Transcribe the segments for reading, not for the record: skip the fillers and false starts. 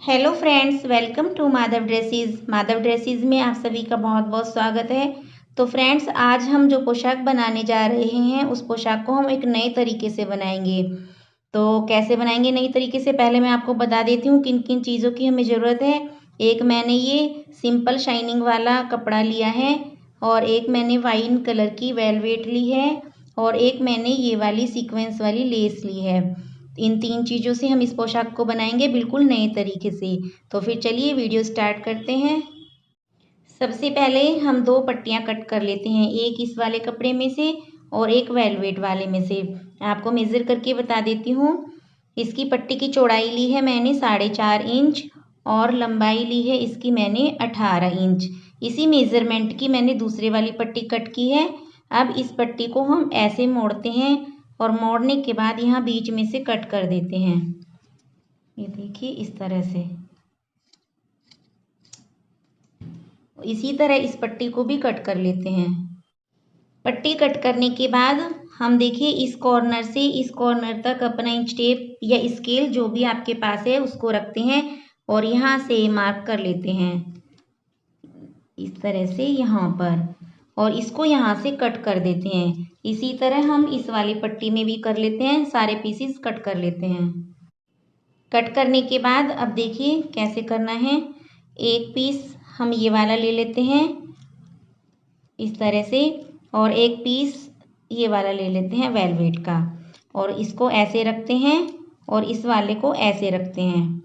Hello friends, welcome to Madhav dresses. Madhav dresses में आप सभी का बहुत बहुत स्वागत है। तो फ्रेंड्स, आज हम जो पोशाक बनाने जा रहे हैं उस पोशाक को हम एक नए तरीके से बनाएंगे। तो कैसे बनाएंगे नई तरीके से, पहले मैं आपको बता देती हूँ किन किन चीज़ों की हमें ज़रूरत है। एक मैंने ये सिंपल शाइनिंग वाला कपड़ा लिया है, और एक मैंने वाइन कलर की वेलवेट ली है, और एक मैंने ये वाली सीक्वेंस वाली लेस ली है। इन 3 चीज़ों से हम इस पोशाक को बनाएंगे बिल्कुल नए तरीके से। तो फिर चलिए वीडियो स्टार्ट करते हैं। सबसे पहले हम 2 पट्टियाँ कट कर लेते हैं, एक इस वाले कपड़े में से और एक वेलवेट वाले में से। आपको मेज़र करके बता देती हूँ। इसकी पट्टी की चौड़ाई ली है मैंने 4.5 इंच, और लंबाई ली है इसकी मैंने 18 इंच। इसी मेज़रमेंट की मैंने दूसरे वाली पट्टी कट की है। अब इस पट्टी को हम ऐसे मोड़ते हैं, और मोड़ने के बाद यहाँ बीच में से कट कर देते हैं। ये देखिए इस तरह से। इसी तरह इस पट्टी को भी कट कर लेते हैं। पट्टी कट करने के बाद हम देखिए इस कॉर्नर से इस कॉर्नर तक अपना इंच टेप या स्केल जो भी आपके पास है उसको रखते हैं, और यहाँ से मार्क कर लेते हैं इस तरह से यहाँ पर, और इसको यहाँ से कट कर देते हैं। इसी तरह हम इस वाली पट्टी में भी कर लेते हैं, सारे पीसेस कट कर लेते हैं। कट करने के बाद अब देखिए कैसे करना है। एक पीस हम ये वाला ले लेते हैं इस तरह से, और एक पीस ये वाला ले लेते हैं वेलवेट का, और इसको ऐसे रखते हैं और इस वाले को ऐसे रखते हैं।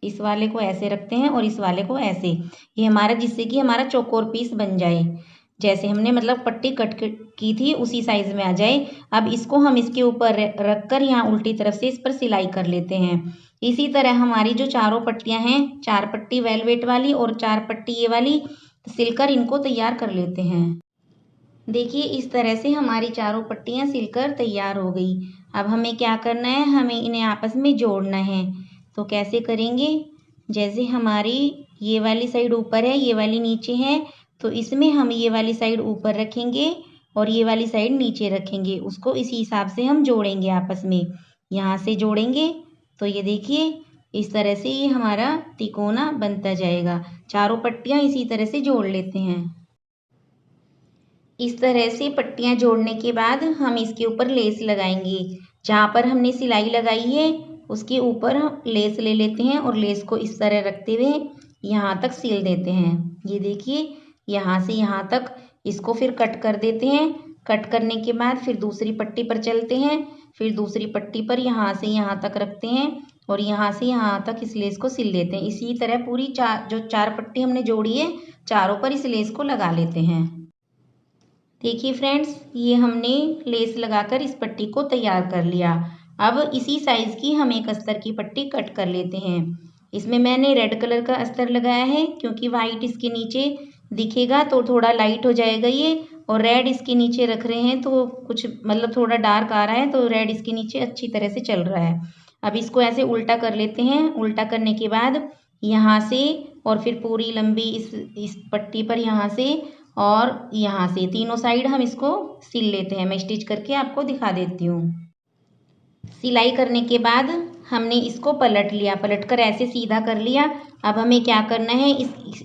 इस वाले को ऐसे रखते हैं और इस वाले को ऐसे, ये हमारा जिससे कि हमारा चौकोर पीस बन जाए। जैसे हमने मतलब पट्टी कट की थी उसी साइज में आ जाए। अब इसको हम इसके ऊपर रख कर यहाँ उल्टी तरफ से इस पर सिलाई कर लेते हैं। इसी तरह हमारी जो चारों पट्टियाँ हैं, 4 पट्टी वेलवेट वाली और 4 पट्टी ये वाली, सिलकर इनको तैयार कर लेते हैं। देखिए इस तरह से हमारी चारों पट्टियाँ सिलकर तैयार हो गई। अब हमें क्या करना है, हमें इन्हें आपस में जोड़ना है। तो कैसे करेंगे, जैसे हमारी ये वाली साइड ऊपर है, ये वाली नीचे है, तो इसमें हम ये वाली साइड ऊपर रखेंगे और ये वाली साइड नीचे रखेंगे। उसको इसी हिसाब से हम जोड़ेंगे आपस में, यहाँ से जोड़ेंगे। तो ये देखिए इस तरह से ये हमारा तिकोना बनता जाएगा। चारों पट्टियाँ इसी तरह से जोड़ लेते हैं। इस तरह से पट्टियाँ जोड़ने के बाद हम इसके ऊपर लेस लगाएंगे। जहाँ पर हमने सिलाई लगाई है उसके ऊपर लेस ले लेते हैं, और लेस को इस तरह रखते हुए यहाँ तक सिल देते हैं। ये देखिए यहाँ से यहाँ तक इसको फिर कट कर देते हैं। कट करने के बाद फिर दूसरी पट्टी पर चलते हैं, फिर दूसरी पट्टी पर यहाँ से यहाँ तक रखते हैं, और यहाँ से यहाँ तक इस लेस को सिल देते हैं। इसी तरह पूरी जो 4 पट्टी हमने जोड़ी है, चारों पर इस लेस को लगा लेते हैं। देखिए फ्रेंड्स, ये हमने लेस लगाकर इस पट्टी को तैयार कर लिया। अब इसी साइज़ की हम एक अस्तर की पट्टी कट कर लेते हैं। इसमें मैंने रेड कलर का अस्तर लगाया है, क्योंकि वाइट इसके नीचे दिखेगा तो थोड़ा लाइट हो जाएगा ये, और रेड इसके नीचे रख रहे हैं तो कुछ मतलब थोड़ा डार्क आ रहा है, तो रेड इसके नीचे अच्छी तरह से चल रहा है। अब इसको ऐसे उल्टा कर लेते हैं। उल्टा करने के बाद यहाँ से और फिर पूरी लंबी इस पट्टी पर यहाँ से और यहाँ से तीनों साइड हम इसको सिल लेते हैं। मैं स्टिच करके आपको दिखा देती हूँ। सिलाई करने के बाद हमने इसको पलट लिया, पलट कर ऐसे सीधा कर लिया। अब हमें क्या करना है,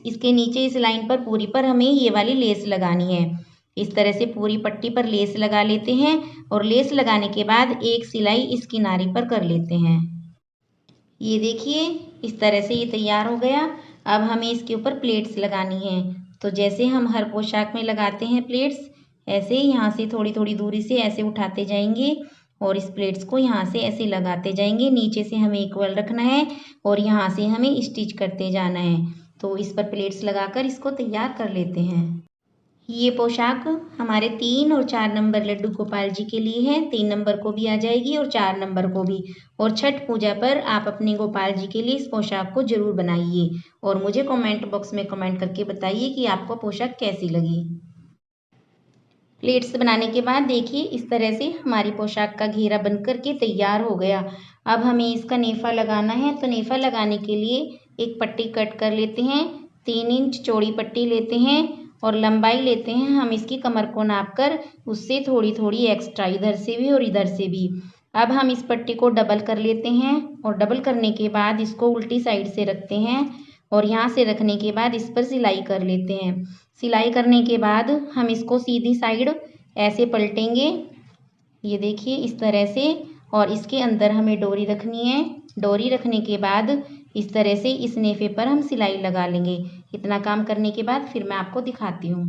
इसके नीचे इस लाइन पर पूरी पर हमें ये वाली लेस लगानी है। इस तरह से पूरी पट्टी पर लेस लगा लेते हैं, और लेस लगाने के बाद एक सिलाई इस किनारे पर कर लेते हैं। ये देखिए इस तरह से ये तैयार हो गया। अब हमें इसके ऊपर प्लेट्स लगानी है। तो जैसे हम हर पोशाक में लगाते हैं प्लेट्स, ऐसे यहाँ से थोड़ी थोड़ी दूरी से ऐसे उठाते जाएंगे, और इस प्लेट्स को यहाँ से ऐसे लगाते जाएंगे। नीचे से हमें इक्वल रखना है, और यहाँ से हमें स्टिच करते जाना है। तो इस पर प्लेट्स लगाकर इसको तैयार कर लेते हैं। ये पोशाक हमारे 3 और 4 नंबर लड्डू गोपाल जी के लिए है। 3 नंबर को भी आ जाएगी और 4 नंबर को भी। और छठ पूजा पर आप अपने गोपाल जी के लिए इस पोशाक को जरूर बनाइए, और मुझे कमेंट बॉक्स में कमेंट करके बताइए कि आपको पोशाक कैसी लगी। प्लेट्स बनाने के बाद देखिए इस तरह से हमारी पोशाक का घेरा बनकर के तैयार हो गया। अब हमें इसका नेफा लगाना है। तो नेफा लगाने के लिए एक पट्टी कट कर लेते हैं। 3 इंच चौड़ी पट्टी लेते हैं, और लंबाई लेते हैं हम इसकी कमर को नाप कर, उससे थोड़ी थोड़ी एक्स्ट्रा इधर से भी और इधर से भी। अब हम इस पट्टी को डबल कर लेते हैं और डबल करने के बाद इसको उल्टी साइड से रखते हैं और यहाँ से रखने के बाद इस पर सिलाई कर लेते हैं। सिलाई करने के बाद हम इसको सीधी साइड ऐसे पलटेंगे, ये देखिए इस तरह से, और इसके अंदर हमें डोरी रखनी है। डोरी रखने के बाद इस तरह से इस नेफे पर हम सिलाई लगा लेंगे। इतना काम करने के बाद फिर मैं आपको दिखाती हूँ।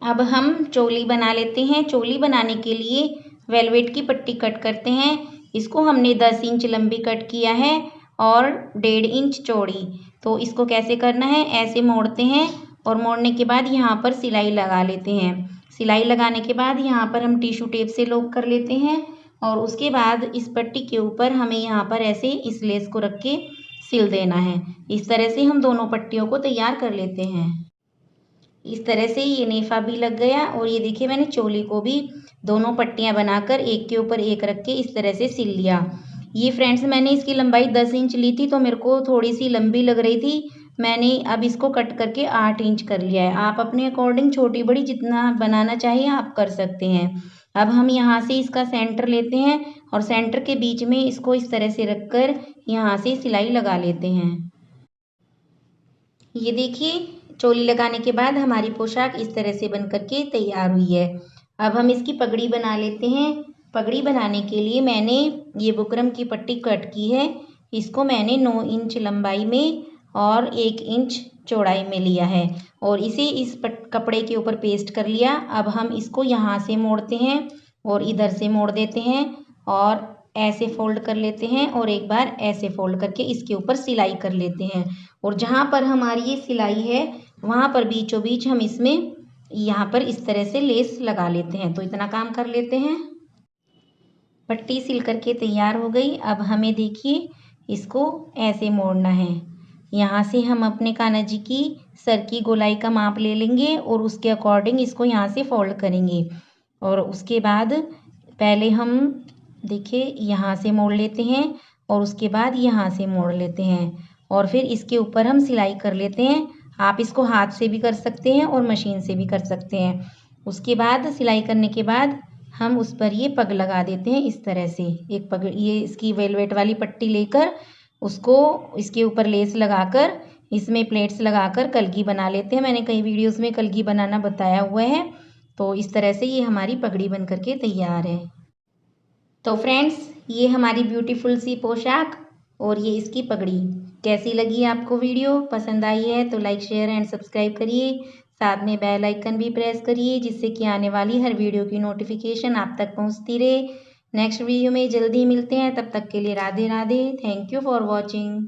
अब हम चोली बना लेते हैं। चोली बनाने के लिए वेलवेट की पट्टी कट करते हैं। इसको हमने 10 इंच लंबी कट किया है और 1.5 इंच चौड़ी। तो इसको कैसे करना है, ऐसे मोड़ते हैं और मोड़ने के बाद यहाँ पर सिलाई लगा लेते हैं। सिलाई लगाने के बाद यहाँ पर हम टिश्यू टेप से लॉक कर लेते हैं और उसके बाद इस पट्टी के ऊपर हमें यहाँ पर ऐसे इस लेस को रख के सिल देना है। इस तरह से हम दोनों पट्टियों को तैयार कर लेते हैं। इस तरह से ये नेफा भी लग गया और ये देखिए मैंने चोली को भी दोनों पट्टियां बनाकर एक के ऊपर एक रख के इस तरह से सिल लिया। ये फ्रेंड्स मैंने इसकी लंबाई 10 इंच ली थी, तो मेरे को थोड़ी सी लंबी लग रही थी। मैंने अब इसको कट करके 8 इंच कर लिया है। आप अपने अकॉर्डिंग छोटी बड़ी जितना बनाना चाहिए आप कर सकते हैं। अब हम यहाँ से इसका सेंटर लेते हैं और सेंटर के बीच में इसको इस तरह से रखकर यहाँ से सिलाई लगा लेते हैं। ये देखिए चोली लगाने के बाद हमारी पोशाक इस तरह से बन करके तैयार हुई है। अब हम इसकी पगड़ी बना लेते हैं। पगड़ी बनाने के लिए मैंने ये बुकरम की पट्टी कट की है। इसको मैंने 9 इंच लंबाई में और 1 इंच चौड़ाई में लिया है और इसे इस कपड़े के ऊपर पेस्ट कर लिया। अब हम इसको यहाँ से मोड़ते हैं और इधर से मोड़ देते हैं और ऐसे फोल्ड कर लेते हैं और एक बार ऐसे फोल्ड करके इसके ऊपर सिलाई कर लेते हैं। और जहाँ पर हमारी ये सिलाई है वहाँ पर बीचों बीच हम इसमें यहाँ पर इस तरह से लेस लगा लेते हैं। तो इतना काम कर लेते हैं। पट्टी सिल करके तैयार हो गई। अब हमें देखिए इसको ऐसे मोड़ना है। यहाँ से हम अपने कान्हा जी की सर की गोलाई का माप ले लेंगे और उसके अकॉर्डिंग इसको यहाँ से फोल्ड करेंगे और उसके बाद पहले हम देखिए यहाँ से मोड़ लेते हैं और उसके बाद यहाँ से मोड़ लेते हैं और फिर इसके ऊपर हम सिलाई कर लेते हैं। आप इसको हाथ से भी कर सकते हैं और मशीन से भी कर सकते हैं। उसके बाद सिलाई करने के बाद हम उस पर ये पग लगा देते हैं इस तरह से। एक पग ये इसकी वेलवेट वाली पट्टी लेकर उसको इसके ऊपर लेस लगाकर इसमें प्लेट्स लगाकर कलगी बना लेते हैं। मैंने कई वीडियोस में कलगी बनाना बताया हुआ है। तो इस तरह से ये हमारी पगड़ी बन करके तैयार है। तो फ्रेंड्स ये हमारी ब्यूटीफुल सी पोशाक और ये इसकी पगड़ी कैसी लगी आपको, वीडियो पसंद आई है तो लाइक शेयर एंड सब्सक्राइब करिए। साथ में बेल आइकन भी प्रेस करिए जिससे कि आने वाली हर वीडियो की नोटिफिकेशन आप तक पहुंचती रहे। नेक्स्ट वीडियो में जल्दी मिलते हैं, तब तक के लिए Radhe Radhe. Thank you for watching.